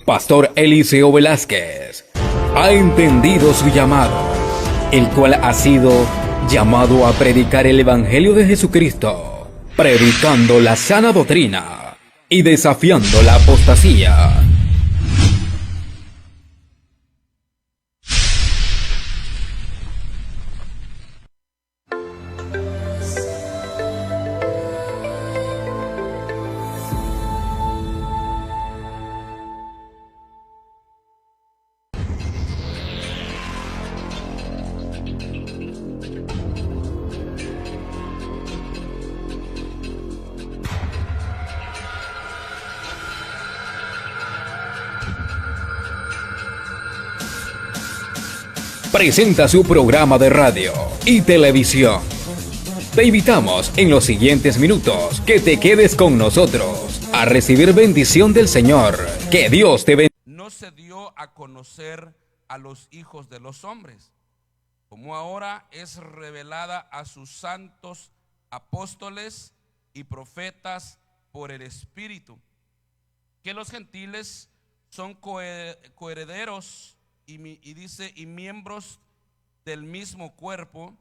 Pastor Eliseo Velázquez ha entendido su llamado, el cual ha sido llamado a predicar el Evangelio de Jesucristo, predicando la sana doctrina y desafiando la apostasía. Presenta su programa de radio y televisión. Te invitamos en los siguientes minutos que te quedes con nosotros a recibir bendición del Señor. Que Dios te bendiga. No se dio a conocer a los hijos de los hombres, como ahora es revelada a sus santos apóstoles y profetas por el Espíritu, que los gentiles son coherederos y miembros del mismo cuerpo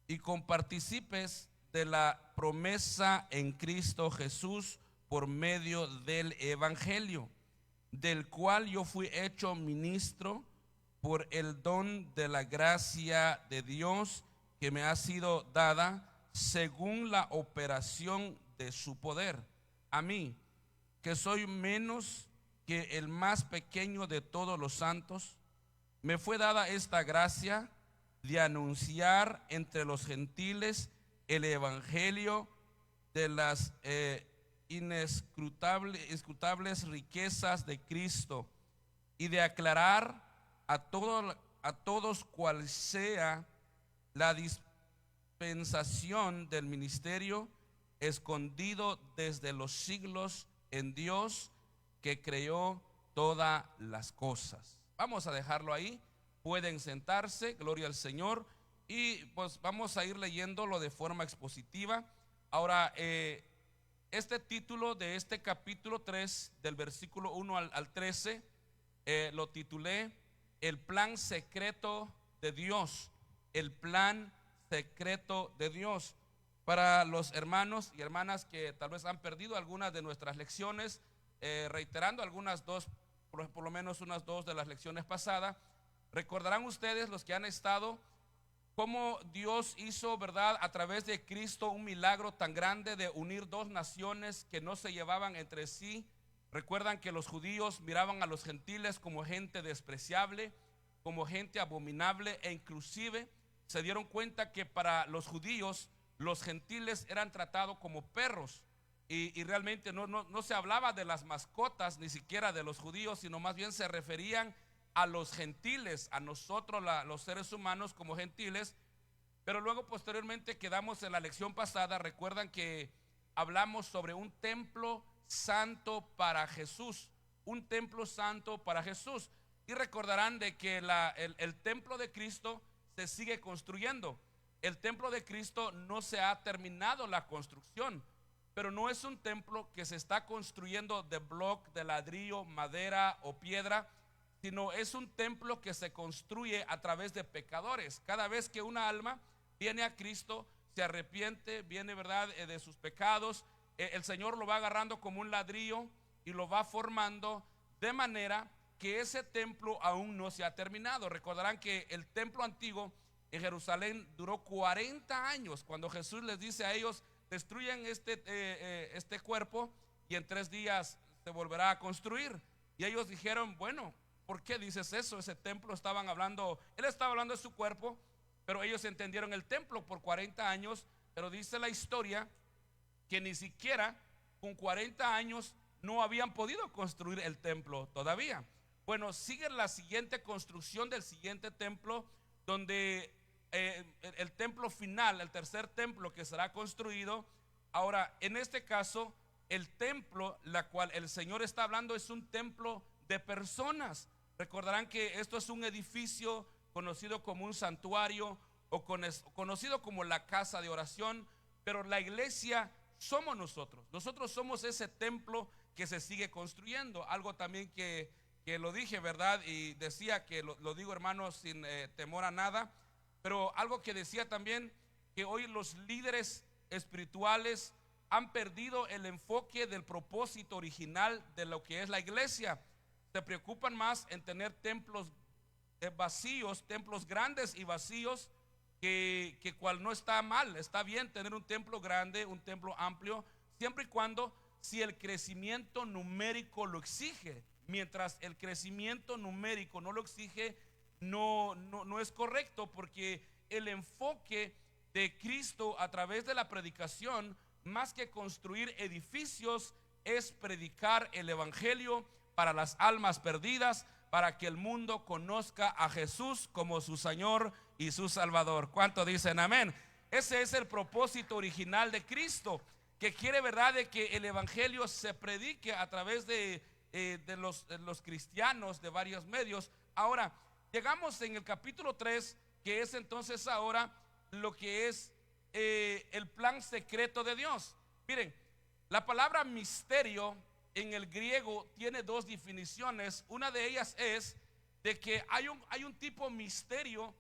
y compartícipes de la promesa en Cristo Jesús por medio del Evangelio, del cual yo fui hecho ministro por el don de la gracia de Dios que me ha sido dada según la operación de su poder. A mí, que soy menos que el más pequeño de todos los santos, me fue dada esta gracia de anunciar entre los gentiles el evangelio de las inescrutables riquezas de Cristo, y de aclarar a todos cuál sea la dispensación del ministerio escondido desde los siglos en Dios, que creó todas las cosas. Vamos a dejarlo ahí, pueden sentarse, gloria al Señor, y pues vamos a ir leyéndolo de forma expositiva. Ahora, este título de este capítulo 3, del versículo 1 al 13, lo titulé El plan secreto de Dios. El plan secreto de Dios. Para los hermanos y hermanas que tal vez han perdido algunas de nuestras lecciones, reiterando algunas dos, por lo menos unas dos de las lecciones pasadas, recordarán ustedes, los que han estado, cómo Dios hizo, ¿verdad?, a través de Cristo un milagro tan grande de unir dos naciones que no se llevaban entre sí. Recuerdan que los judíos miraban a los gentiles como gente despreciable, como gente abominable, e inclusive se dieron cuenta que para los judíos los gentiles eran tratados como perros. Y realmente no se hablaba de las mascotas, ni siquiera de los judíos, sino más bien se referían a los gentiles, a nosotros los seres humanos como gentiles. Pero luego posteriormente quedamos en la lección pasada, recuerdan que hablamos sobre un templo santo para Jesús, un templo santo para Jesús. Y recordarán de que el templo de Cristo se sigue construyendo. El templo de Cristo no se ha terminado la construcción, pero no es un templo que se está construyendo de bloque, de ladrillo, madera o piedra, sino es un templo que se construye a través de pecadores. Cada vez que una alma viene a Cristo, se arrepiente, viene, ¿verdad?, de sus pecados, el Señor lo va agarrando como un ladrillo y lo va formando de manera que ese templo aún no se ha terminado. Recordarán que el templo antiguo en Jerusalén duró 40 años, cuando Jesús les dice a ellos: destruyan este cuerpo y en 3 días se volverá a construir. Y ellos dijeron: bueno, ¿por qué dices eso? Ese templo él estaba hablando de su cuerpo, pero ellos entendieron el templo por 40 años. Pero dice la historia que ni siquiera con 40 años no habían podido construir el templo todavía. Bueno, sigue la siguiente construcción del siguiente templo, donde el templo final, el tercer templo que será construido. Ahora, en este caso, el templo la cual el Señor está hablando es un templo de personas. Recordarán que esto es un edificio conocido como un santuario o conocido como la casa de oración, pero la iglesia somos nosotros. Nosotros somos ese templo que se sigue construyendo. Algo también que lo dije, ¿verdad? Y decía que lo digo, hermanos, sin temor a nada, pero algo que decía también, que hoy los líderes espirituales han perdido el enfoque del propósito original de lo que es la iglesia. Se preocupan más en tener templos vacíos, templos grandes y vacíos, que cual no está mal. Está bien tener un templo grande, un templo amplio, siempre y cuando, si el crecimiento numérico lo exige. Mientras el crecimiento numérico no lo exige, no es correcto, porque el enfoque de Cristo a través de la predicación, más que construir edificios, es predicar el evangelio para las almas perdidas, para que el mundo conozca a Jesús como su Señor y su Salvador. ¿Cuánto dicen amén? Ese es el propósito original de Cristo, que quiere, ¿verdad?, de que el evangelio se predique a través de los cristianos de varios medios. Ahora, llegamos en el capítulo 3, que es entonces ahora lo que es el plan secreto de Dios. Miren, la palabra misterio en el griego tiene dos definiciones. Una de ellas es de que hay un tipo misterio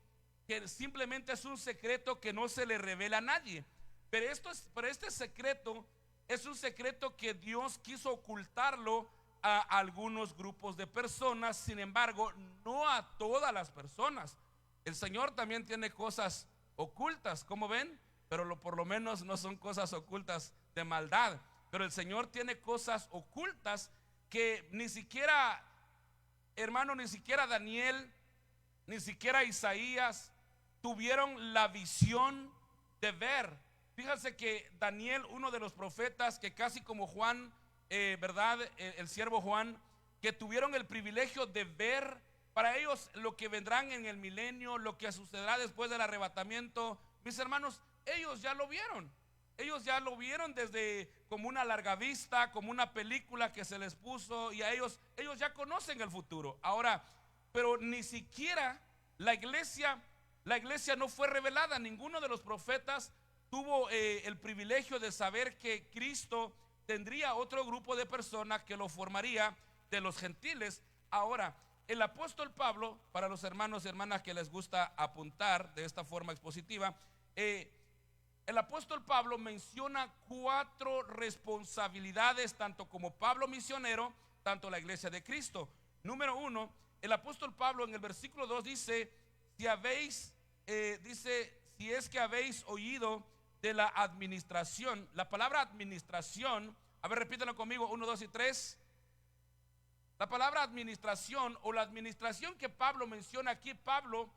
que simplemente es un secreto que no se le revela a nadie. Pero este secreto es un secreto que Dios quiso ocultarlo a algunos grupos de personas. Sin embargo, no a todas las personas. El Señor también tiene cosas ocultas, como ven, pero por lo menos no son cosas ocultas de maldad. Pero el Señor tiene cosas ocultas que ni siquiera, hermano, ni siquiera Daniel, ni siquiera Isaías tuvieron la visión de ver. Fíjense que Daniel, uno de los profetas que casi como Juan, ¿verdad? El siervo Juan, que tuvieron el privilegio de ver para ellos lo que vendrán en el milenio, lo que sucederá después del arrebatamiento. Mis hermanos, ellos ya lo vieron. Ellos ya lo vieron desde como una larga vista, como una película que se les puso, y a ellos ya conocen el futuro. Ahora, pero ni siquiera la iglesia no fue revelada. Ninguno de los profetas tuvo el privilegio de saber que Cristo tendría otro grupo de personas que lo formaría de los gentiles. Ahora, el apóstol Pablo, para los hermanos y hermanas que les gusta apuntar de esta forma expositiva, el apóstol Pablo menciona 4 responsabilidades, tanto como Pablo misionero, tanto la iglesia de Cristo. Número 1, el apóstol Pablo en el versículo 2 dice: si es que habéis oído de la administración. La palabra administración, a ver, repítelo conmigo, 1, 2 y 3. La palabra administración, o la administración que Pablo menciona aquí, Pablo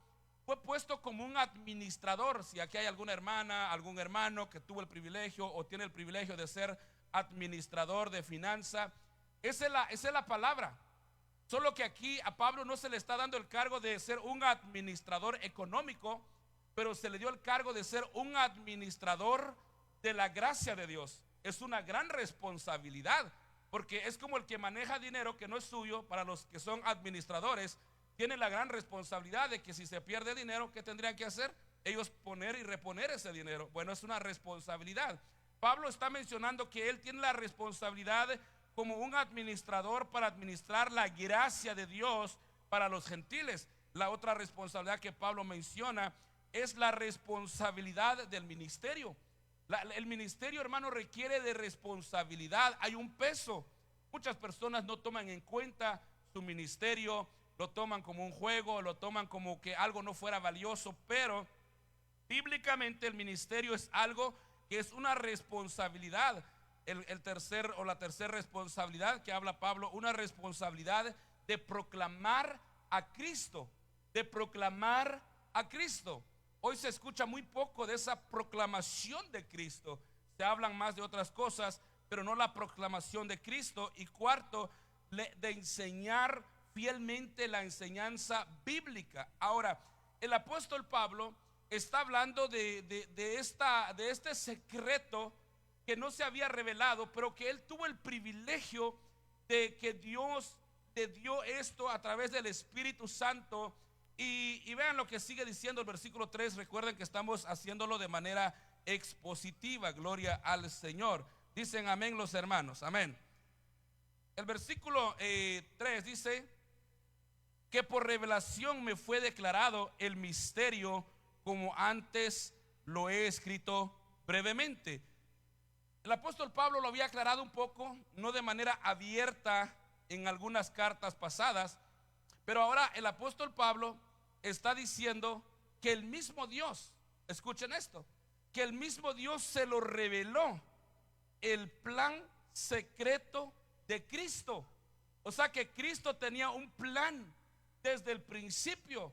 fue puesto como un administrador. Si aquí hay alguna hermana, algún hermano que tuvo el privilegio o tiene el privilegio de ser administrador de finanza, esa es la palabra. Solo que aquí a Pablo no se le está dando el cargo de ser un administrador económico, pero se le dio el cargo de ser un administrador de la gracia de Dios. Es una gran responsabilidad, porque es como el que maneja dinero que no es suyo. Para los que son administradores, tienen la gran responsabilidad de que si se pierde dinero, ¿qué tendrían que hacer? Ellos poner y reponer ese dinero. Bueno, es una responsabilidad. Pablo está mencionando que él tiene la responsabilidad como un administrador para administrar la gracia de Dios para los gentiles. La otra responsabilidad que Pablo menciona es la responsabilidad del ministerio. El ministerio, hermano, requiere de responsabilidad. Hay un peso. Muchas personas no toman en cuenta su ministerio, lo toman como un juego, lo toman como que algo no fuera valioso, pero bíblicamente el ministerio es algo que es una responsabilidad. La tercera responsabilidad que habla Pablo, una responsabilidad de proclamar a Cristo, de proclamar a Cristo. Hoy se escucha muy poco de esa proclamación de Cristo. Se hablan más de otras cosas, pero no la proclamación de Cristo. Y cuarto, de enseñar fielmente la enseñanza bíblica. Ahora, el apóstol Pablo está hablando de este secreto que no se había revelado, pero que él tuvo el privilegio de que Dios le dio esto a través del Espíritu Santo. Y vean lo que sigue diciendo el versículo 3. Recuerden que estamos haciéndolo de manera expositiva. Gloria al Señor. Dicen amén los hermanos, amén. El versículo 3 dice que por revelación me fue declarado el misterio, como antes lo he escrito brevemente. El apóstol Pablo lo había aclarado un poco, no de manera abierta en algunas cartas pasadas, pero ahora el apóstol Pablo está diciendo que el mismo Dios, escuchen esto, que el mismo Dios se lo reveló, el plan secreto de Cristo. O sea que Cristo tenía un plan desde el principio.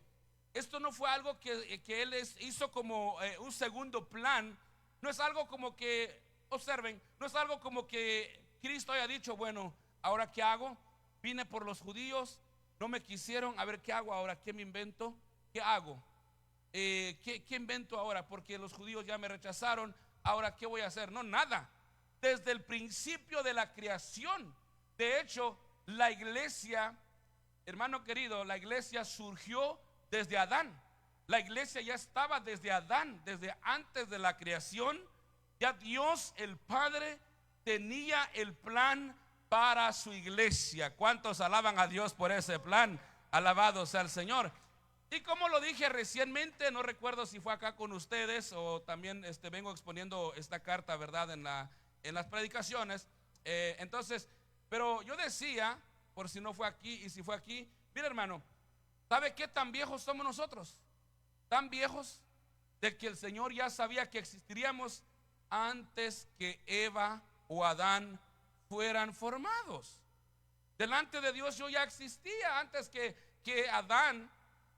Esto no fue algo que Él hizo como un segundo plan. No es algo como que, observen, no es algo como que Cristo haya dicho, bueno, ¿ahora qué hago? Vine por los judíos, no me quisieron, a ver qué hago ahora, qué me invento, qué hago, ¿qué invento ahora? Porque los judíos ya me rechazaron, ahora qué voy a hacer. No, nada. Desde el principio de la creación, de hecho, la iglesia, hermano querido, la iglesia surgió desde Adán. La iglesia ya estaba desde Adán, desde antes de la creación. Ya Dios el Padre tenía el plan para su iglesia. ¿Cuántos alaban a Dios por ese plan? Alabado sea el Señor. Y como lo dije recientemente, no recuerdo si fue acá con ustedes o también vengo exponiendo esta carta, ¿verdad? En las predicaciones. Entonces, pero yo decía, por si no fue aquí y si fue aquí, mira hermano, ¿sabe qué tan viejos somos nosotros? Tan viejos de que el Señor ya sabía que existiríamos antes que Eva o Adán fueran formados. Delante de Dios yo ya existía antes que Adán,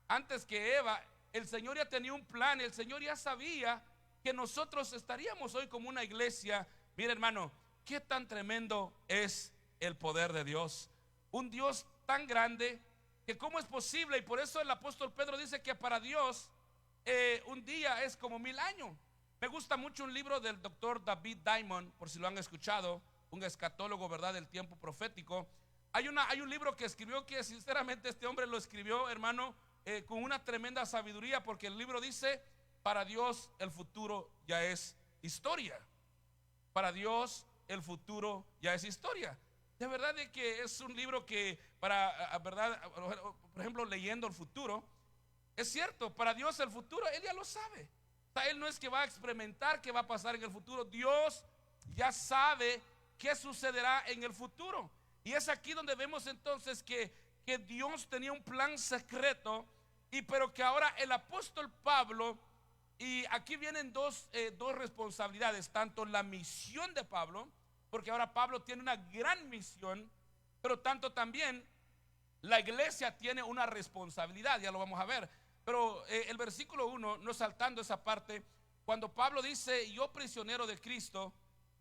antes que Eva. El Señor ya tenía un plan, el Señor ya sabía que nosotros estaríamos hoy como una iglesia. Mira hermano, qué tan tremendo es el poder de Dios. Un Dios tan grande que cómo es posible, y por eso el apóstol Pedro dice que para Dios un día es como 1000 años. Me gusta mucho un libro del doctor David Diamond, por si lo han escuchado, un escatólogo, ¿verdad?, del tiempo profético. Hay un libro que escribió que sinceramente este hombre lo escribió, hermano, con una tremenda sabiduría, porque el libro dice, para Dios el futuro ya es historia. Para Dios el futuro ya es historia. De verdad de que es un libro que verdad, por ejemplo, leyendo el futuro, es cierto, para Dios el futuro, Él ya lo sabe. O sea, Él no es que va a experimentar qué va a pasar en el futuro. Dios ya sabe qué sucederá en el futuro. Y es aquí donde vemos entonces que Dios tenía un plan secreto, pero que ahora el apóstol Pablo, y aquí vienen dos responsabilidades, tanto la misión de Pablo, porque ahora Pablo tiene una gran misión, pero tanto también la iglesia tiene una responsabilidad, ya lo vamos a ver. Pero el versículo 1, no saltando esa parte, cuando Pablo dice, yo prisionero de Cristo,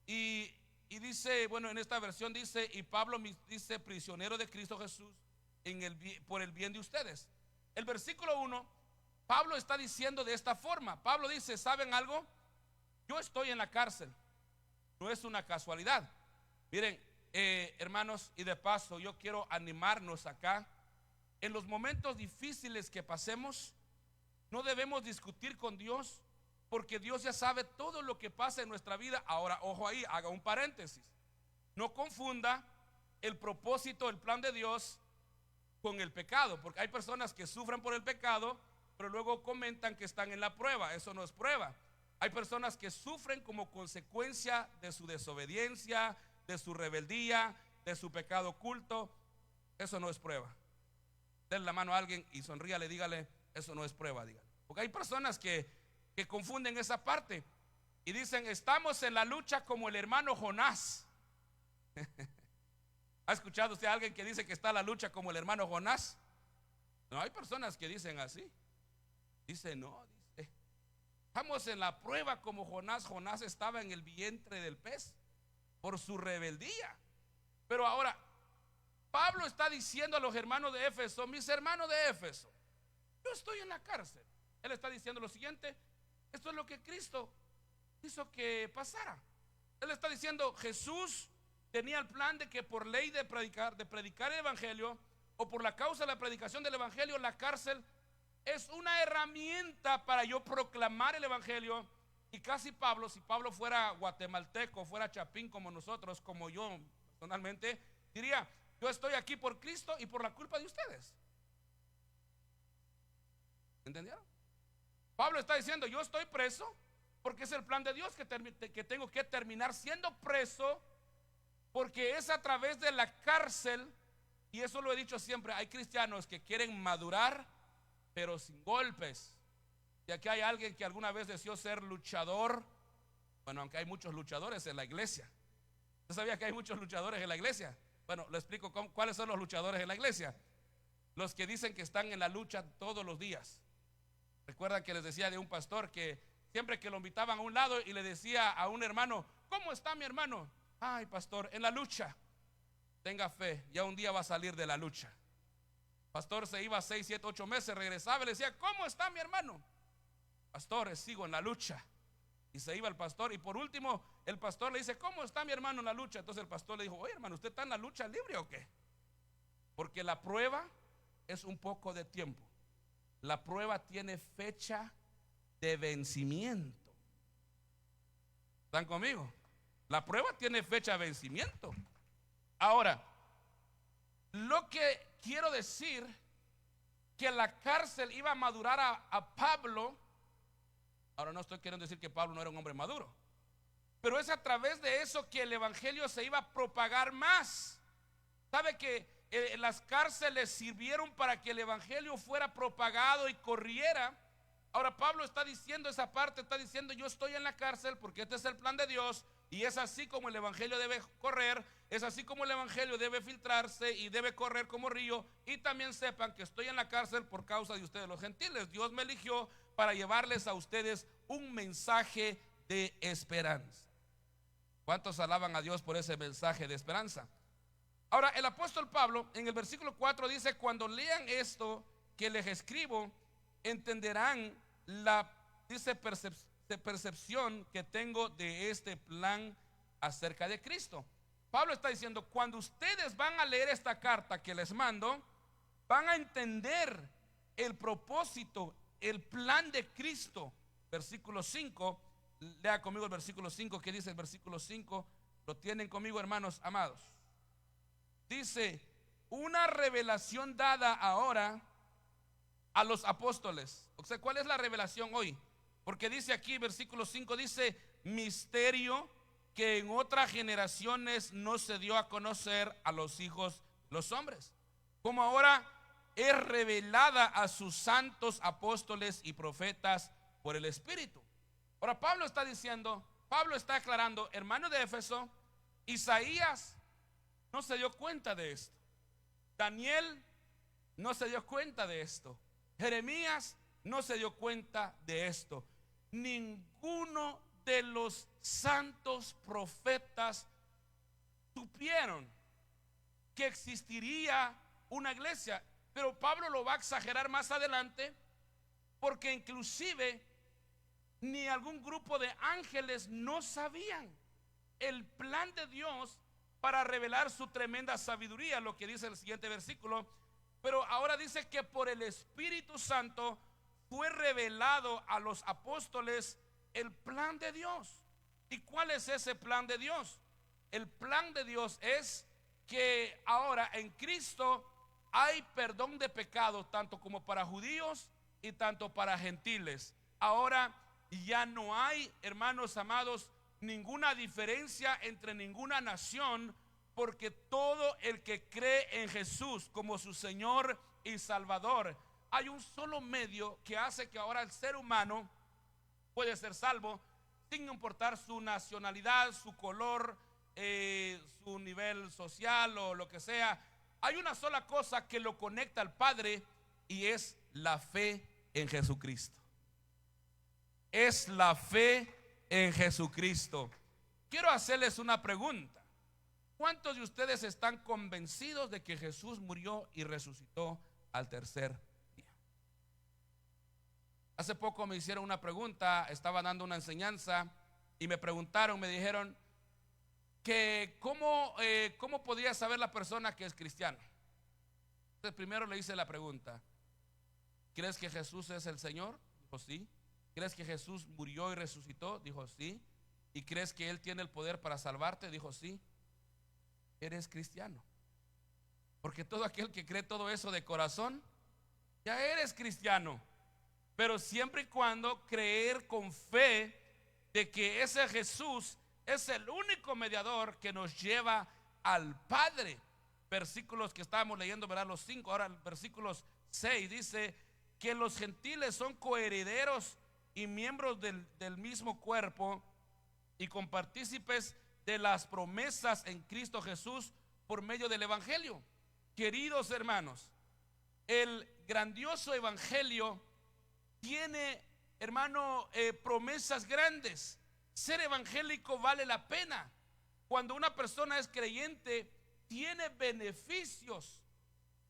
y dice, bueno, en esta versión dice, y Pablo dice, prisionero de Cristo Jesús por el bien de ustedes. El versículo 1, Pablo está diciendo de esta forma. Pablo dice, ¿saben algo? Yo estoy en la cárcel. No es una casualidad. Miren, hermanos, y de paso yo quiero animarnos acá. En los momentos difíciles que pasemos, no debemos discutir con Dios, porque Dios ya sabe todo lo que pasa en nuestra vida. Ahora, ojo ahí, haga un paréntesis. No confunda el propósito, el plan de Dios con el pecado, porque hay personas que sufren por el pecado, pero luego comentan que están en la prueba. Eso no es prueba. Hay personas que sufren como consecuencia de su desobediencia, de su rebeldía, de su pecado oculto. Eso no es prueba. Denle la mano a alguien y sonríale, dígale, eso no es prueba, dígale. Porque hay personas que confunden esa parte y dicen, estamos en la lucha como el hermano Jonás. ¿Ha escuchado usted a alguien que dice que está en la lucha como el hermano Jonás? No, hay personas que dicen así. Dice, no, dice, estamos en la prueba como Jonás. Jonás estaba en el vientre del pez por su rebeldía. Pero ahora Pablo está diciendo a los hermanos de Éfeso, mis hermanos de Éfeso, yo estoy en la cárcel. Él está diciendo lo siguiente, esto es lo que Cristo hizo que pasara. Él está diciendo, Jesús tenía el plan de que por ley de predicar el evangelio, o por la causa de la predicación del evangelio, la cárcel es una herramienta para yo proclamar el evangelio. Y casi Pablo, si Pablo fuera guatemalteco, fuera chapín como nosotros, como yo personalmente, diría, yo estoy aquí por Cristo y por la culpa de ustedes. ¿Entendieron? Pablo está diciendo, yo estoy preso porque es el plan de Dios que tengo que terminar siendo preso, porque es a través de la cárcel. Y eso lo he dicho siempre, hay cristianos que quieren madurar pero sin golpes. Y aquí hay alguien que alguna vez deseó ser luchador. Bueno, aunque hay muchos luchadores en la iglesia. ¿Usted sabía que hay muchos luchadores en la iglesia? Bueno, le explico cuáles son los luchadores en la iglesia. Los que dicen que están en la lucha todos los días. Recuerdan que les decía de un pastor que siempre que lo invitaban a un lado y le decía a un hermano, ¿cómo está mi hermano? Ay, pastor, en la lucha. Tenga fe, ya un día va a salir de la lucha. Pastor se iba 6, 7, 8 meses, regresaba y le decía, ¿cómo está mi hermano? Pastor, sigo en la lucha. Y se iba el pastor, y por último el pastor le dice, ¿cómo está mi hermano en la lucha? Entonces el pastor le dijo, oye hermano, ¿usted está en la lucha libre o qué? Porque la prueba es un poco de tiempo. La prueba tiene fecha de vencimiento. ¿Están conmigo? La prueba tiene fecha de vencimiento. Ahora, lo que quiero decir, que la cárcel iba a madurar a Pablo. Ahora no estoy queriendo decir que Pablo no era un hombre maduro, pero es a través de eso que el evangelio se iba a propagar más. ¿Sabe que las cárceles sirvieron para que el evangelio fuera propagado y corriera? Ahora Pablo está diciendo esa parte, está diciendo, yo estoy en la cárcel porque este es el plan de Dios, y es así como el evangelio debe correr, es así como el evangelio debe filtrarse y debe correr como río. Y también sepan que estoy en la cárcel por causa de ustedes los gentiles. Dios me eligió para llevarles a ustedes un mensaje de esperanza. ¿Cuántos alaban a Dios por ese mensaje de esperanza? Ahora el apóstol Pablo en el versículo 4 dice, cuando lean esto que les escribo, entenderán la percepción que tengo de este plan acerca de Cristo. Pablo está diciendo, cuando ustedes van a leer esta carta que les mando, van a entender el propósito, el plan de Cristo. Versículo 5, lea conmigo el versículo 5. ¿Qué dice el versículo 5? Lo tienen conmigo, hermanos amados. Dice, una revelación dada ahora a los apóstoles. O sea, ¿cuál es la revelación hoy? Porque dice aquí, versículo 5, dice, misterio que en otras generaciones no se dio a conocer a los hijos, los hombres, como ahora es revelada a sus santos apóstoles y profetas por el Espíritu. Ahora Pablo está diciendo, Pablo está aclarando, hermano de Éfeso, Isaías no se dio cuenta de esto, Daniel no se dio cuenta de esto, Jeremías no se dio cuenta de esto. Ninguno de los santos profetas supieron que existiría una iglesia. Pero Pablo lo va a exagerar más adelante, porque inclusive ni algún grupo de ángeles no sabían el plan de Dios para revelar su tremenda sabiduría, lo que dice el siguiente versículo. Pero ahora dice que por el Espíritu Santo fue revelado a los apóstoles el plan de Dios. ¿Y cuál es ese plan de Dios? El plan de Dios es que ahora en Cristo hay perdón de pecados, tanto como para judíos y tanto para gentiles. Ahora ya no hay, hermanos amados, ninguna diferencia entre ninguna nación, porque todo el que cree en Jesús como su Señor y Salvador, hay un solo medio que hace que ahora el ser humano puede ser salvo sin importar su nacionalidad, su color, su nivel social o lo que sea. Hay una sola cosa que lo conecta al Padre, y es la fe en Jesucristo. Es la fe en Jesucristo. Quiero hacerles una pregunta. ¿Cuántos de ustedes están convencidos de que Jesús murió y resucitó al tercer día? Hace poco me hicieron una pregunta, estaba dando una enseñanza y me preguntaron, me dijeron que cómo podría saber la persona que es cristiano. Entonces primero le hice la pregunta, ¿crees que Jesús es el Señor? Dijo sí. ¿Crees que Jesús murió y resucitó? Dijo sí. ¿Y crees que Él tiene el poder para salvarte? Dijo sí. Eres cristiano. Porque todo aquel que cree todo eso de corazón, ya eres cristiano. Pero siempre y cuando creer con fe de que ese Jesús es el único mediador que nos lleva al Padre. Versículos que estábamos leyendo, ¿verdad? Los 5, ahora el versículo 6 dice que los gentiles son coherederos y miembros del mismo cuerpo y compartícipes de las promesas en Cristo Jesús por medio del Evangelio. Queridos hermanos, el grandioso Evangelio tiene, hermano, promesas grandes. Ser evangélico vale la pena. Cuando una persona es creyente, tiene beneficios.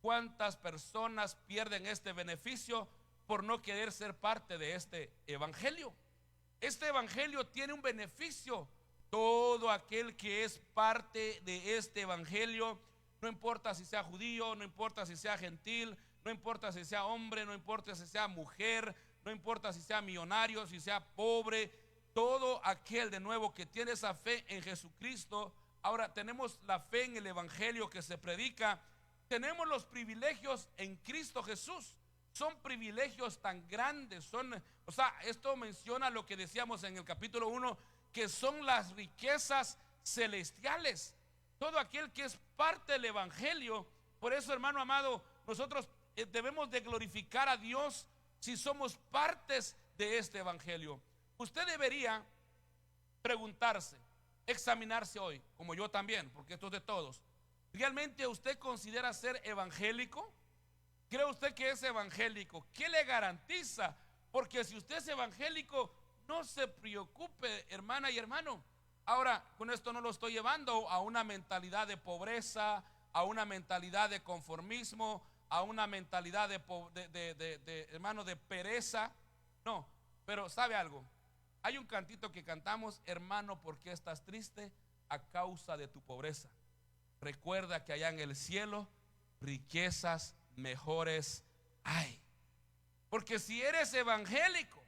¿Cuántas personas pierden este beneficio por no querer ser parte de este evangelio? Este evangelio tiene un beneficio. Todo aquel que es parte de este evangelio, no importa si sea judío, no importa si sea gentil, no importa si sea hombre, no importa si sea mujer, no importa si sea millonario, si sea pobre, todo aquel de nuevo que tiene esa fe en Jesucristo. Ahora tenemos la fe en el evangelio que se predica, tenemos los privilegios en Cristo Jesús. Son privilegios tan grandes, esto menciona lo que decíamos en el capítulo 1, que son las riquezas celestiales. Todo aquel que es parte del evangelio. Por eso, hermano amado, nosotros debemos de glorificar a Dios si somos partes de este evangelio. Usted debería preguntarse, examinarse hoy, como yo también, porque esto es de todos. ¿Realmente usted considera ser evangélico? ¿Cree usted que es evangélico? ¿Qué le garantiza? Porque si usted es evangélico, no se preocupe, hermana y hermano. Ahora, con esto no lo estoy llevando a una mentalidad de pobreza, a una mentalidad de conformismo, a una mentalidad hermano, de pereza. No, pero ¿sabe algo? Hay un cantito que cantamos: hermano, ¿por qué estás triste? A causa de tu pobreza. Recuerda que allá en el cielo riquezas mejores hay. Porque si eres evangélico,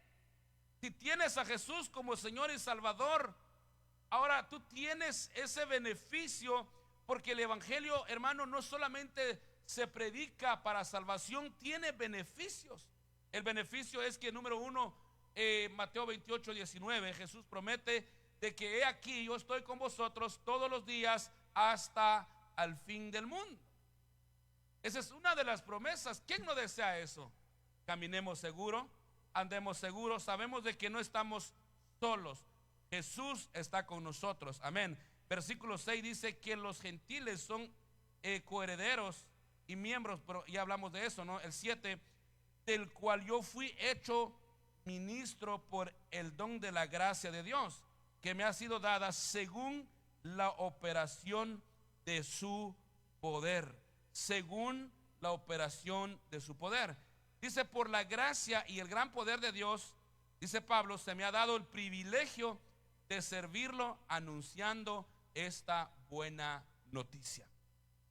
si tienes a Jesús como Señor y Salvador, ahora tú tienes ese beneficio, porque el evangelio, hermano, no solamente se predica para salvación, tiene beneficios. El beneficio es que, número uno, Mateo 28:19, Jesús promete de que he aquí, yo estoy con vosotros todos los días hasta al fin del mundo. Esa es una de las promesas. ¿Quién no desea eso? Caminemos seguro, andemos seguros, sabemos de que no estamos solos. Jesús está con nosotros, amén. Versículo 6 dice que los gentiles son coherederos y miembros, pero ya hablamos de eso, ¿no? El 7, del cual yo fui hecho ministro por el don de la gracia de Dios, que me ha sido dada según la operación de su poder. Según la operación de su poder. Dice, por la gracia y el gran poder de Dios, dice Pablo, se me ha dado el privilegio de servirlo anunciando esta buena noticia.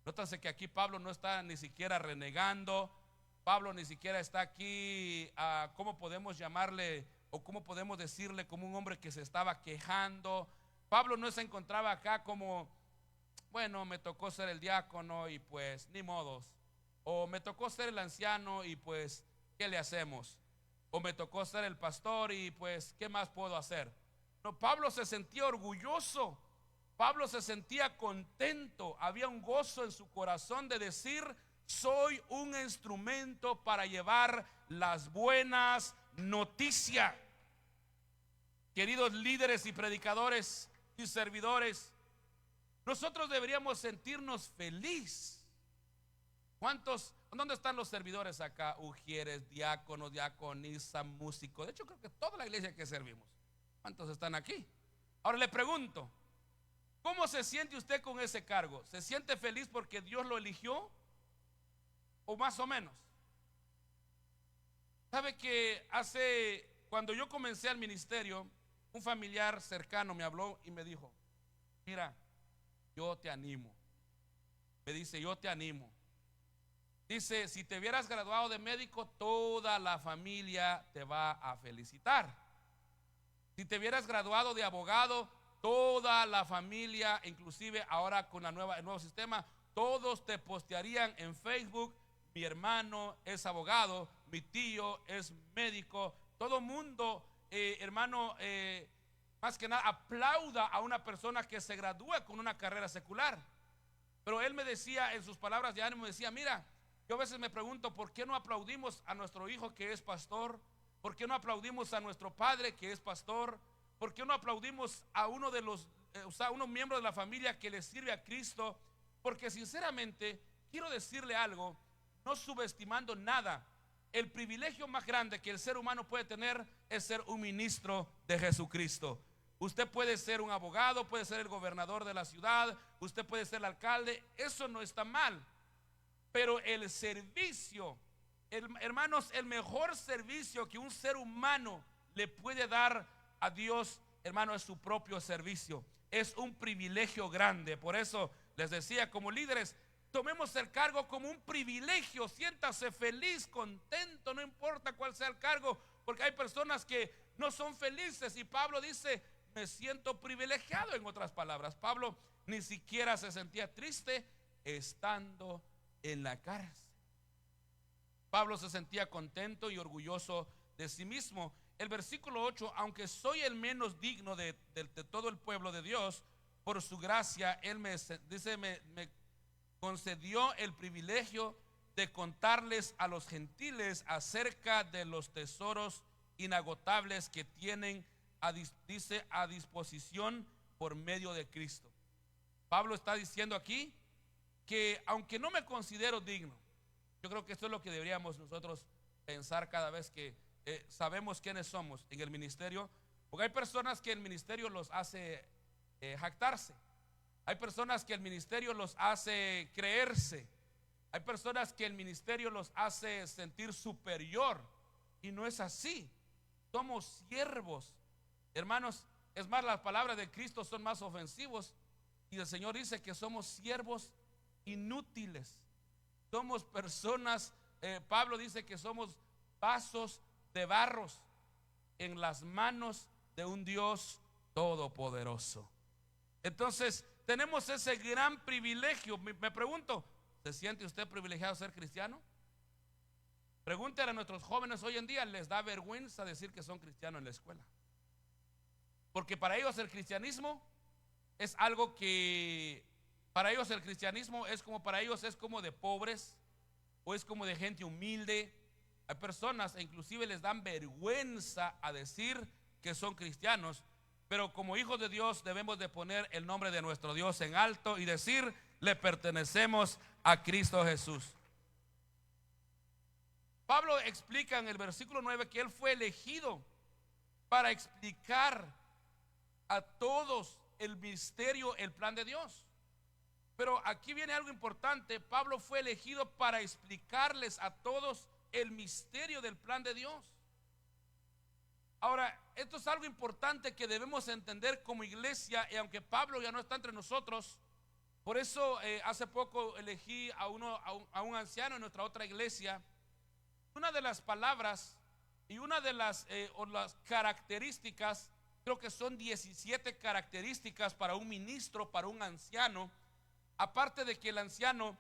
Nótase que aquí Pablo no está ni siquiera renegando. Pablo ni siquiera está aquí, ¿cómo podemos llamarle o cómo podemos decirle? Como un hombre que se estaba quejando. Pablo no se encontraba acá como, bueno, me tocó ser el diácono y pues ni modos. O me tocó ser el anciano y pues, ¿qué le hacemos? O me tocó ser el pastor y pues, ¿qué más puedo hacer? No, Pablo se sentía orgulloso. Pablo se sentía contento. Había un gozo en su corazón de decir, soy un instrumento para llevar las buenas noticias. Queridos líderes y predicadores y servidores, nosotros deberíamos sentirnos felices. ¿Dónde están los servidores acá? Ujieres, diáconos, diaconisa, músicos. De hecho, creo que toda la iglesia que servimos. ¿Cuántos están aquí? Ahora le pregunto, ¿cómo se siente usted con ese cargo? ¿Se siente feliz porque Dios lo eligió? ¿O más o menos? ¿Sabe que cuando yo comencé al ministerio, un familiar cercano me habló y me dijo, mira, yo te animo. Me dice, yo te animo. Dice, si te hubieras graduado de médico, toda la familia te va a felicitar. Si te hubieras graduado de abogado, toda la familia, inclusive ahora con el nuevo sistema, todos te postearían en Facebook: mi hermano es abogado, mi tío es médico. Todo mundo, hermano, más que nada aplauda a una persona que se gradúa con una carrera secular. Pero él me decía, en sus palabras de ánimo, decía: mira, yo a veces me pregunto, ¿por qué no aplaudimos a nuestro hijo que es pastor? ¿Por qué no aplaudimos a nuestro padre que es pastor? ¿Por qué no aplaudimos a uno de los, unos miembros de la familia que le sirve a Cristo? Porque sinceramente quiero decirle algo, no subestimando nada, el privilegio más grande que el ser humano puede tener es ser un ministro de Jesucristo. Usted puede ser un abogado, puede ser el gobernador de la ciudad, usted puede ser el alcalde, eso no está mal. Pero el servicio, hermanos, el mejor servicio que un ser humano le puede dar a Dios, hermano, es su propio servicio. Es un privilegio grande. Por eso les decía, como líderes, tomemos el cargo como un privilegio. Siéntase feliz, contento, no importa cuál sea el cargo, porque hay personas que no son felices. Y Pablo dice: me siento privilegiado. En otras palabras, Pablo ni siquiera se sentía triste estando en la cárcel. Pablo se sentía contento y orgulloso de sí mismo. El versículo 8: aunque soy el menos digno de todo el pueblo de Dios, por su gracia él me concedió el privilegio de contarles a los gentiles acerca de los tesoros inagotables que tienen a disposición por medio de Cristo. Pablo está diciendo aquí que aunque no me considero digno, yo creo que esto es lo que deberíamos nosotros pensar cada vez que sabemos quiénes somos en el ministerio, porque hay personas que el ministerio los hace jactarse, hay personas que el ministerio los hace creerse, hay personas que el ministerio los hace sentir superior, y no es así. Somos siervos, hermanos. Es más, las palabras de Cristo son más ofensivos, y el Señor dice que somos siervos inútiles. Somos personas, Pablo dice que somos vasos de barros en las manos de un Dios todopoderoso. Entonces tenemos ese gran privilegio. Me pregunto, ¿se siente usted privilegiado ser cristiano? Pregúntale a nuestros jóvenes hoy en día, les da vergüenza decir que son cristianos en la escuela, porque para ellos el cristianismo es algo que, para ellos el cristianismo es como, para ellos es como de pobres, o es como de gente humilde. Hay personas, e inclusive les dan vergüenza a decir que son cristianos, pero como hijos de Dios debemos de poner el nombre de nuestro Dios en alto y decir: le pertenecemos a Cristo Jesús. Pablo explica en el versículo 9 que él fue elegido para explicar a todos el misterio, el plan de Dios. Pero aquí viene algo importante: Pablo fue elegido para explicarles a todos el misterio del plan de Dios. Ahora, esto es algo importante que debemos entender como iglesia, y aunque Pablo ya no está entre nosotros, por eso hace poco elegí a un anciano en nuestra otra iglesia. Una de las palabras y una de las características, creo que son 17 características para un ministro, para un anciano. Aparte de que el anciano,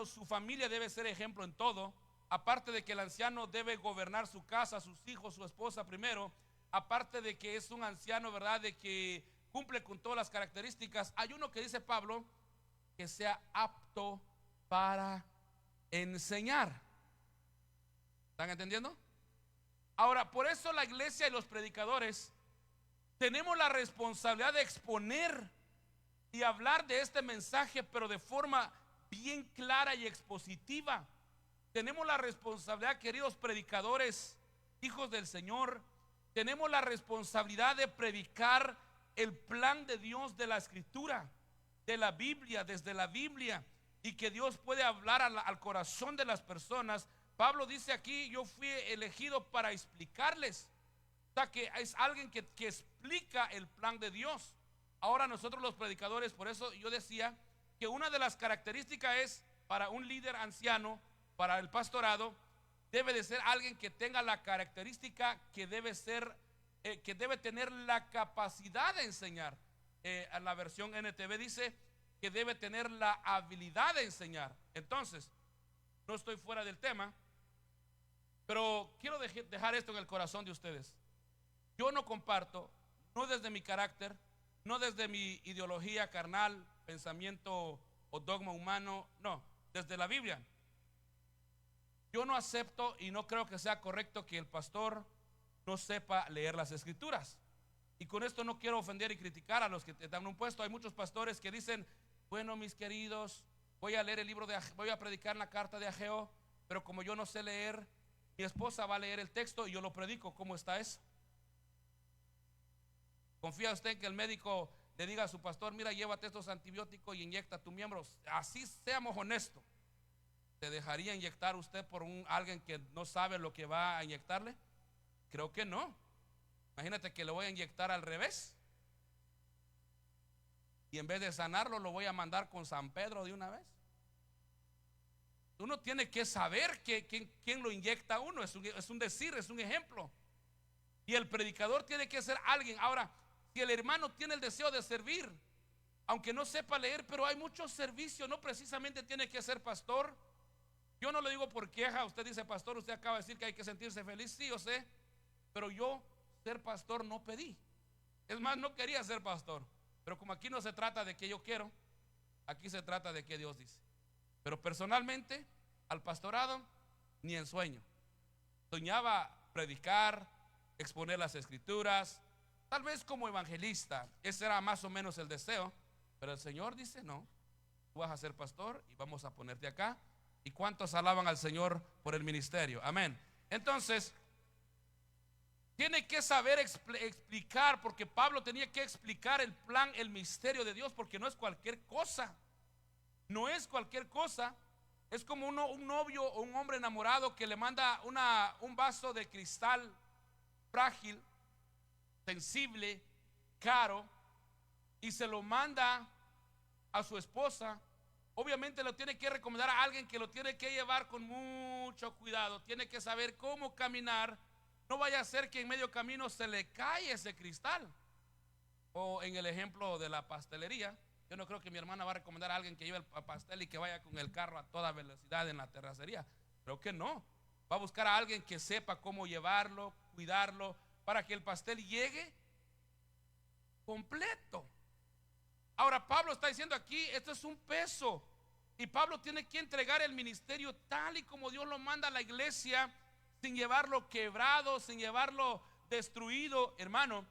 su familia debe ser ejemplo en todo, aparte de que el anciano debe gobernar su casa, sus hijos, su esposa primero, aparte de que es un anciano, ¿verdad?, de que cumple con todas las características, hay uno que dice Pablo: que sea apto para enseñar. ¿Están entendiendo? Ahora, por eso la iglesia y los predicadores tenemos la responsabilidad de exponer y hablar de este mensaje, pero de forma bien clara y expositiva. Tenemos la responsabilidad, queridos predicadores, hijos del Señor, tenemos la responsabilidad de predicar el plan de Dios, de la Escritura, de la Biblia, desde la Biblia, y que Dios puede hablar al corazón de las personas. Pablo dice aquí: yo fui elegido para explicarles. O sea, que es alguien que explica el plan de Dios. Ahora nosotros los predicadores, por eso yo decía que una de las características es, para un líder anciano, para el pastorado, debe de ser alguien que tenga la característica que debe ser, que debe tener la capacidad de enseñar. A la versión NTV dice que debe tener la habilidad de enseñar. Entonces, no estoy fuera del tema, pero quiero dejar esto en el corazón de ustedes. Yo no comparto, no desde mi carácter, no desde mi ideología carnal, pensamiento o dogma humano, no, desde la Biblia. Yo no acepto y no creo que sea correcto que el pastor no sepa leer las escrituras. Y con esto no quiero ofender y criticar a los que te dan un puesto. Hay muchos pastores que dicen, bueno, mis queridos, voy a leer el libro voy a predicar la carta de Ageo, pero como yo no sé leer, mi esposa va a leer el texto y yo lo predico. ¿Cómo está eso? ¿Confía usted en que el médico le diga a su pastor, mira, llévate estos antibióticos y inyecta a tu miembro? Así seamos honestos. ¿Se dejaría inyectar usted por alguien que no sabe lo que va a inyectarle? Creo que no. Imagínate que lo voy a inyectar al revés y en vez de sanarlo lo voy a mandar con San Pedro de una vez. Uno tiene que saber quién lo inyecta a uno. Es un decir, es un ejemplo. Y el predicador tiene que ser alguien. Ahora, si el hermano tiene el deseo de servir, aunque no sepa leer, pero hay muchos servicios, no precisamente tiene que ser pastor. Yo no lo digo por queja. Usted dice, pastor, usted acaba de decir que hay que sentirse feliz. Sí, yo sé, pero yo ser pastor no pedí. Es más, no quería ser pastor. Pero como aquí no se trata de que yo quiero, aquí se trata de que Dios dice. Pero personalmente, al pastorado, ni en sueño. Soñaba predicar, exponer las escrituras, tal vez como evangelista. Ese era más o menos el deseo. Pero el Señor dice, no, tú vas a ser pastor y vamos a ponerte acá. ¿Y cuántos alaban al Señor por el ministerio? Amén. Entonces, tiene que saber explicar, porque Pablo tenía que explicar el plan, el misterio de Dios, porque no es cualquier cosa. No es cualquier cosa. Es como un novio o un hombre enamorado que le manda un vaso de cristal frágil, sensible, caro, y se lo manda a su esposa. Obviamente lo tiene que recomendar a alguien que lo tiene que llevar con mucho cuidado. Tiene que saber cómo caminar. No vaya a ser que en medio camino se le cae ese cristal. O en el ejemplo de la pastelería, yo no creo que mi hermana va a recomendar a alguien que lleve el pastel y que vaya con el carro a toda velocidad en la terracería. Creo que no. Va a buscar a alguien que sepa cómo llevarlo, cuidarlo, para que el pastel llegue completo. Ahora Pablo está diciendo aquí, esto es un peso, y Pablo tiene que entregar el ministerio tal y como Dios lo manda a la iglesia, sin llevarlo quebrado, sin llevarlo destruido. Hermano,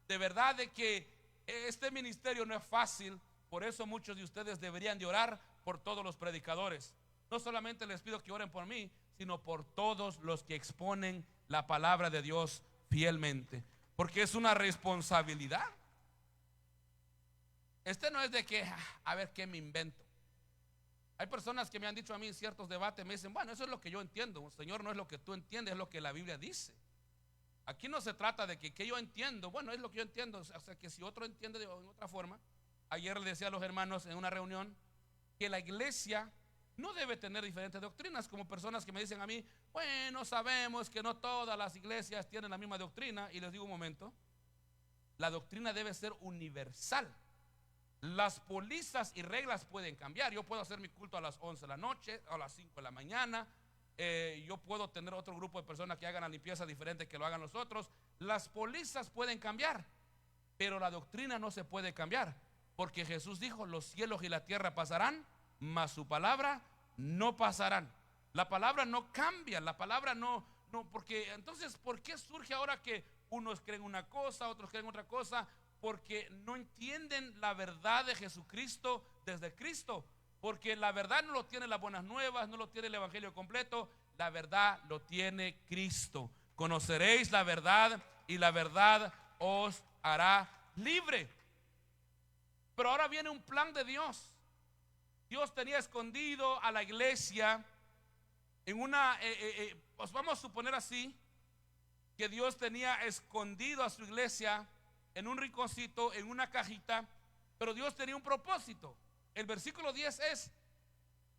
de verdad de que este ministerio no es fácil. Por eso muchos de ustedes deberían de orar por todos los predicadores. No solamente les pido que oren por mí, sino por todos los que exponen la palabra de Dios fielmente, porque es una responsabilidad. Este no es de que a ver qué me invento. Hay personas que me han dicho a mí en ciertos debates, me dicen, bueno, eso es lo que yo entiendo. Señor, no es lo que tú entiendes, es lo que la Biblia dice. Aquí no se trata de que yo entiendo. Bueno, es lo que yo entiendo. O sea, que si otro entiende de otra forma. Ayer le decía a los hermanos en una reunión que la iglesia no debe tener diferentes doctrinas, como personas que me dicen a mí, bueno, sabemos que no todas las iglesias tienen la misma doctrina. Y les digo un momento, la doctrina debe ser universal. Las pólizas y reglas pueden cambiar. Yo puedo hacer mi culto a las 11 de la noche, a las 5 de la mañana. Yo puedo tener otro grupo de personas que hagan la limpieza diferente que lo hagan los otros. Las pólizas pueden cambiar, pero la doctrina no se puede cambiar, porque Jesús dijo, los cielos y la tierra pasarán, mas su palabra no pasarán. La palabra no cambia, la palabra no, porque entonces, ¿por qué surge ahora que unos creen una cosa, otros creen otra cosa? Porque no entienden la verdad de Jesucristo desde Cristo. Porque la verdad no lo tiene las buenas nuevas, no lo tiene el evangelio completo. La verdad lo tiene Cristo. Conoceréis la verdad y la verdad os hará libre. Pero ahora viene un plan de Dios. Dios tenía escondido a la iglesia en una, pues vamos a suponer así, que Dios tenía escondido a su iglesia en un rinconcito, en una cajita, pero Dios tenía un propósito. El versículo 10 es,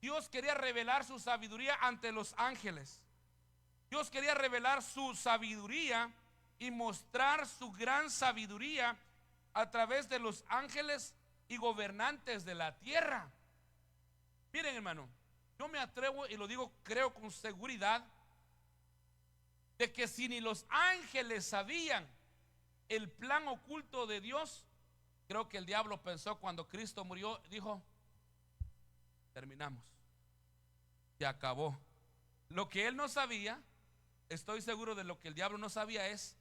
Dios quería revelar su sabiduría ante los ángeles. Dios quería revelar su sabiduría y mostrar su gran sabiduría a través de los ángeles y gobernantes de la tierra. Miren, hermano, yo me atrevo y lo digo, creo con seguridad, de que si ni los ángeles sabían el plan oculto de Dios, creo que el diablo pensó cuando Cristo murió, dijo: terminamos, se acabó. Lo que él no sabía, estoy seguro de lo que el diablo no sabía, es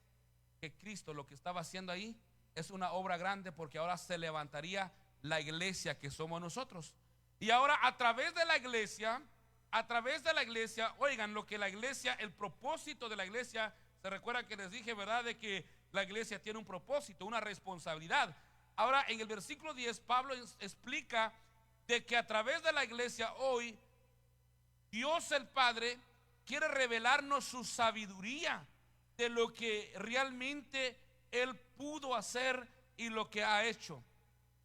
que Cristo lo que estaba haciendo ahí es una obra grande, porque ahora se levantaría la iglesia que somos nosotros. Y ahora a través de la iglesia, oigan lo que la iglesia, el propósito de la iglesia, se recuerda que les dije, ¿verdad?, de que la iglesia tiene un propósito, una responsabilidad. Ahora en el versículo 10 Pablo explica de que a través de la iglesia hoy Dios el Padre quiere revelarnos su sabiduría de lo que realmente Él pudo hacer y lo que ha hecho.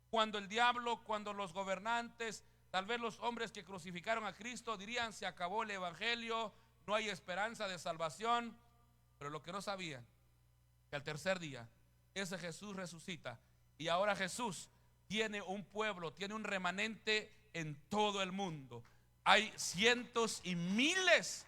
Cuando el diablo, cuando los gobernantes, tal vez los hombres que crucificaron a Cristo dirían: se acabó el evangelio, no hay esperanza de salvación. Pero lo que no sabían, que al tercer día ese Jesús resucita, y ahora Jesús tiene un pueblo, tiene un remanente en todo el mundo. Hay cientos y miles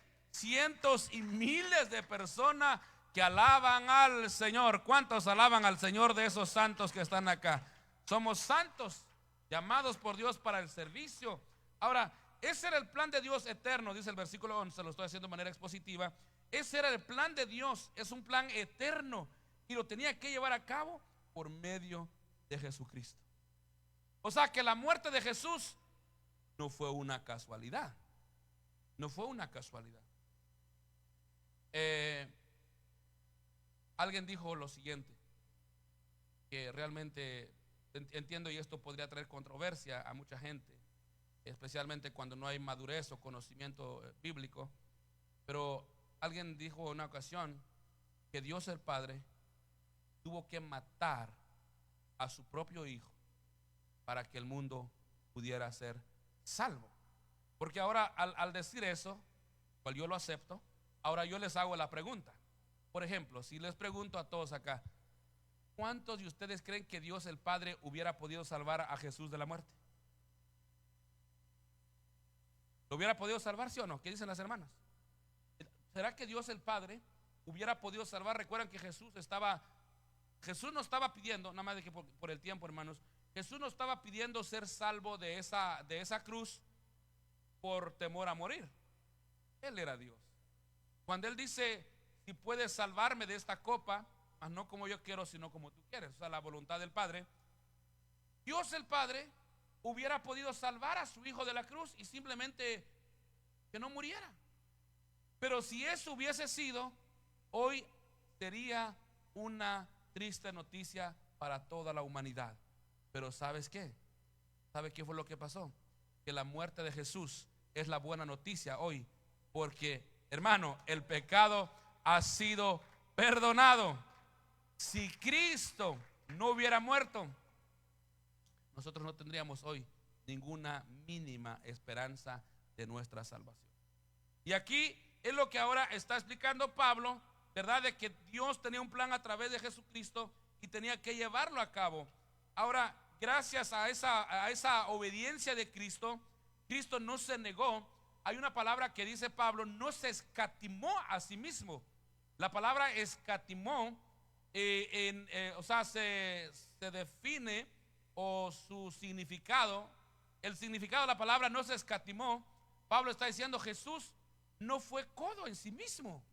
de personas que alaban al Señor. ¿Cuántos alaban al Señor de esos santos que están acá? Somos santos, llamados por Dios para el servicio. Ahora, ese era el plan de Dios eterno, dice el versículo 11, lo estoy haciendo de manera expositiva. Ese era el plan de Dios, es un plan eterno, y lo tenía que llevar a cabo por medio de Jesucristo. O sea que la muerte de Jesús no fue una casualidad. No fue una casualidad. Alguien dijo lo siguiente, que realmente entiendo, y esto podría traer controversia a mucha gente, especialmente cuando no hay madurez o conocimiento bíblico. Pero alguien dijo en una ocasión que Dios el Padre tuvo que matar a su propio hijo para que el mundo pudiera ser salvo. Porque ahora al decir eso, cual yo lo acepto, ahora yo les hago la pregunta. Por ejemplo, si les pregunto a todos acá, ¿cuántos de ustedes creen que Dios el Padre hubiera podido salvar a Jesús de la muerte? ¿Lo hubiera podido salvar, sí o no? ¿Qué dicen las hermanas? ¿Será que Dios el Padre hubiera podido salvar? Recuerdan que Jesús no estaba pidiendo, nada más de que por el tiempo, hermanos, Jesús no estaba pidiendo ser salvo de esa cruz por temor a morir. Él era Dios. Cuando Él dice: si puedes salvarme de esta copa, mas no como yo quiero, sino como tú quieres, o sea, la voluntad del Padre. Dios el Padre hubiera podido salvar a su hijo de la cruz y simplemente que no muriera. Pero si eso hubiese sido, hoy sería una triste noticia para toda la humanidad. Pero ¿sabes qué? ¿Sabe qué fue lo que pasó? Que la muerte de Jesús es la buena noticia hoy, porque, hermano, el pecado ha sido perdonado. Si Cristo no hubiera muerto, nosotros no tendríamos hoy ninguna mínima esperanza de nuestra salvación. Y aquí es lo que ahora está explicando Pablo, ¿verdad? De que Dios tenía un plan a través de Jesucristo y tenía que llevarlo a cabo. Ahora, gracias a esa obediencia de Cristo, Cristo no se negó. Hay una palabra que dice Pablo: no se escatimó a sí mismo. La palabra escatimó, o sea, se define, o su significado, el significado de la palabra no se escatimó. Pablo está diciendo: Jesús no fue codo en sí mismo.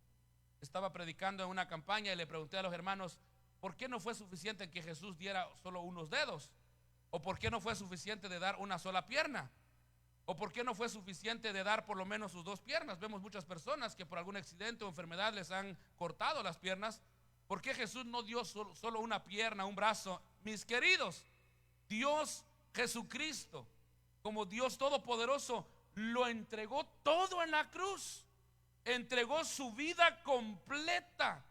Estaba predicando en una campaña y le pregunté a los hermanos: ¿por qué no fue suficiente que Jesús diera solo unos dedos? ¿O por qué no fue suficiente de dar una sola pierna? ¿O por qué no fue suficiente de dar por lo menos sus dos piernas? Vemos muchas personas que por algún accidente o enfermedad les han cortado las piernas. ¿Por qué Jesús no dio solo una pierna, un brazo? Mis queridos, Dios Jesucristo, como Dios Todopoderoso, lo entregó todo en la cruz. Entregó su vida completa.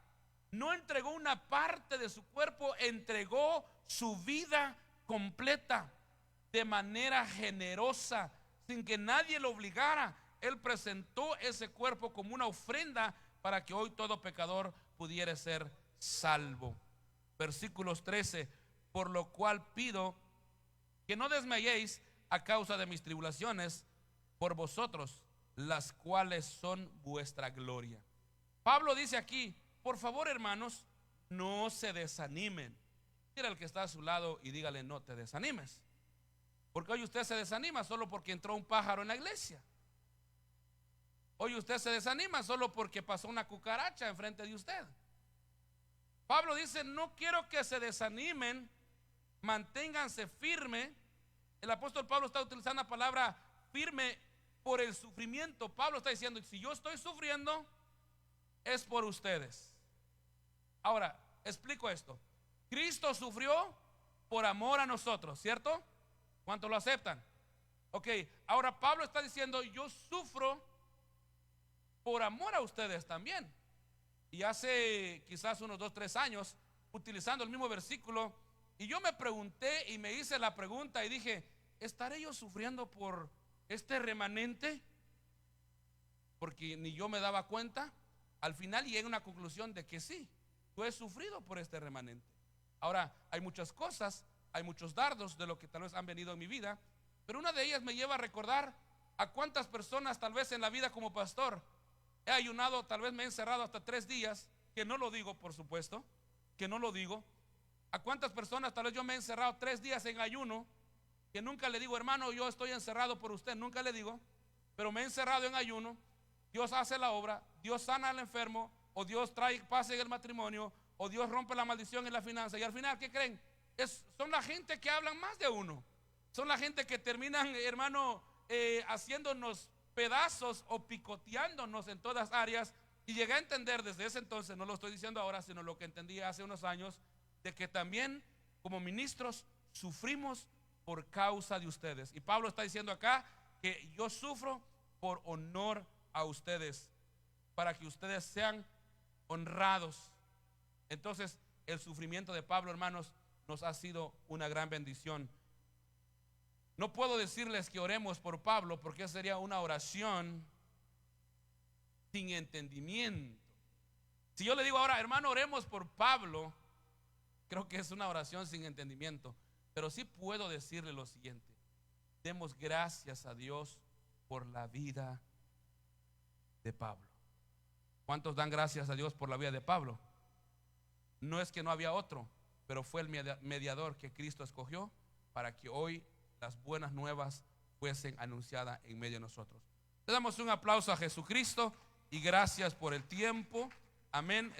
No entregó una parte de su cuerpo, entregó su vida completa de manera generosa, sin que nadie lo obligara. Él presentó ese cuerpo como una ofrenda para que hoy todo pecador pudiera ser salvo. Versículos 13: por lo cual pido que no desmayéis a causa de mis tribulaciones por vosotros, las cuales son vuestra gloria. Pablo dice aquí, por favor, hermanos, no se desanimen. Mira al que está a su lado y dígale, no te desanimes. Porque hoy usted se desanima solo porque entró un pájaro en la iglesia. Hoy usted se desanima solo porque pasó una cucaracha enfrente de usted. Pablo dice, no quiero que se desanimen, manténganse firme. El apóstol Pablo está utilizando la palabra firme por el sufrimiento. Pablo está diciendo, si yo estoy sufriendo, es por ustedes. Ahora, explico esto. Cristo sufrió por amor a nosotros, ¿cierto? ¿Cuántos lo aceptan? Ok, ahora Pablo está diciendo, yo sufro por amor a ustedes también. Y hace quizás unos 2-3 años, utilizando el mismo versículo, y yo me pregunté y me hice la pregunta y dije, ¿estaré yo sufriendo por este remanente? Porque ni yo me daba cuenta. Al final llegué a una conclusión de que sí, yo he sufrido por este remanente. Ahora, hay muchas cosas, hay muchos dardos de lo que tal vez han venido en mi vida, pero una de ellas me lleva a recordar a cuántas personas tal vez en la vida como pastor he ayunado, tal vez me he encerrado hasta 3 días, que no lo digo, por supuesto, que no lo digo. A cuántas personas tal vez yo me he encerrado 3 días en ayuno, que nunca le digo, hermano, yo estoy encerrado por usted, nunca le digo, pero me he encerrado en ayuno. Dios hace la obra, Dios sana al enfermo, o Dios trae paz en el matrimonio, o Dios rompe la maldición en la finanza. Y al final, ¿qué creen? Son la gente que hablan más de uno. Son la gente que terminan, hermano, haciéndonos pedazos o picoteándonos en todas áreas. Y llegué a entender desde ese entonces, no lo estoy diciendo ahora, sino lo que entendí hace unos años, de que también como ministros sufrimos por causa de ustedes. Y Pablo está diciendo acá que yo sufro por honor a ustedes, para que ustedes sean honrados. Entonces el sufrimiento de Pablo, hermanos, nos ha sido una gran bendición. No puedo decirles que oremos por Pablo, porque sería una oración sin entendimiento. Si yo le digo ahora, hermano, oremos por Pablo, creo que es una oración sin entendimiento. Pero sí puedo decirle lo siguiente: demos gracias a Dios por la vida de Pablo. ¿Cuántos dan gracias a Dios por la vida de Pablo? No es que no había otro, pero fue el mediador que Cristo escogió para que hoy las buenas nuevas fuesen anunciadas en medio de nosotros. Le damos un aplauso a Jesucristo y gracias por el tiempo. Amén.